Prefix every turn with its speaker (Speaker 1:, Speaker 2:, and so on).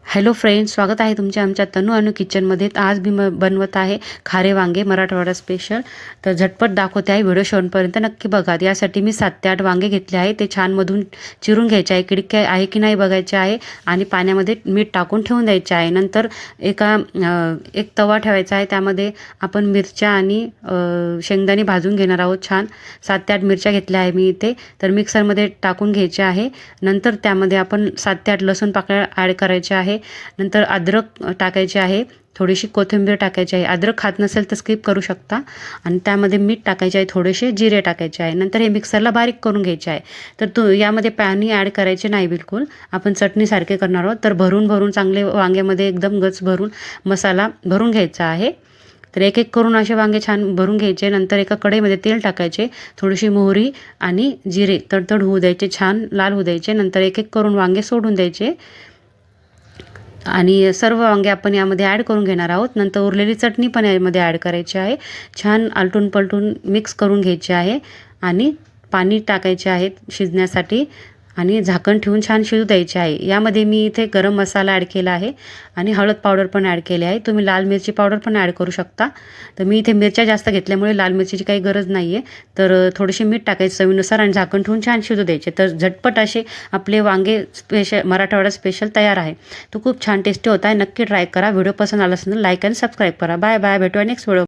Speaker 1: Hello friends, स्वागत आहे तुमच्या आमच्या तनू किचनमध्ये. आज मी बनवत आहे खारे वांगे मराठवाडा स्पेशल. तर झटपट दाखवते आहे, व्हिडिओ शेवटपर्यंत नक्की बघा. यासाठी मी 7 ते 8 वांगे घेतले आहे. ते छान मधून चिरून घ्यायचे आहे, किडके आहे की नाही बघायचे आहे आणि पाण्यामध्ये मीठ टाकून ठेवून द्यायचे आहे. नंतर एक तवा ठेवायचा आहे, त्यामध्ये आपण मिरच्या आणि शेंगदाणे भाजून घेणार आहोत. छान 7 ते 8 मिरच्या घेतल्या आहे मी इथे. तर मिक्सरमध्ये टाकून घ्यायचे आहे. नंतर त्यामध्ये आपण 7 ते 8 लसूण पाकळ्या ॲड करायचे आहे. नंतर अद्रक टाकायचे आहे, थोडीशी कोथिंबीर टाकायची आहे. अद्रक खात नसेल तर स्किप करू शकता. आणि त्यामध्ये मीठ टाकायचे आहे, थोडेसे जिरे टाकायचे आहे. नंतर हे मिक्सरला बारीक करून घ्यायचे आहे. तर यामध्ये पाणी ॲड करायचे नाही बिलकुल, आपण चटणीसारखे करणार आहोत. तर भरून चांगले वांग्यामध्ये एकदम गच भरून मसाला भरून घ्यायचा आहे. तर एक एक करून असे वांगे छान भरून घ्यायचे. नंतर एका कढईमध्ये तेल टाकायचे, थोडीशी मोहरी आणि जिरे तडतड होऊ द्यायचे, छान लाल होऊ द्यायचे. नंतर एक एक करून वांगे सोडून द्यायचे आणि सर्व वांगे आपण यामध्ये ॲड करून घेणार आहोत. नंतर उरलेली चटणी पण यामध्ये ॲड करायची आहे. छान आलटून पलटून मिक्स करून घ्यायचे आहे आणि पाणी टाकायचे आहे शिजण्यासाठी आणि झाकण ठेवून छान शिजू द्यायचे आहे. यामध्ये मी इथे गरम मसाला ॲड केला आहे आणि हळद पावडर पण ॲड केली आहे. तुम्ही लाल मिरची पावडर पण ॲड करू शकता. तर मी इथे मिरच्या जास्त घेतल्यामुळे लाल मिरचीची काही गरज नाही आहे. तर थोडेसे मीठ टाकायचं चवीनुसार आणि झाकण ठेवून छान शिजू द्यायचे. तर झटपट असे आपले वांगे स्पेशल मराठवाडा स्पेशल तयार आहे. तो खूप छान टेस्टी होता आहे. नक्की ट्राय करा. व्हिडिओ पसंत आला असेल तर लाईक आणि सबस्क्राईब करा. बाय बाय, भेटूया नेक्स्ट व्हिडिओ.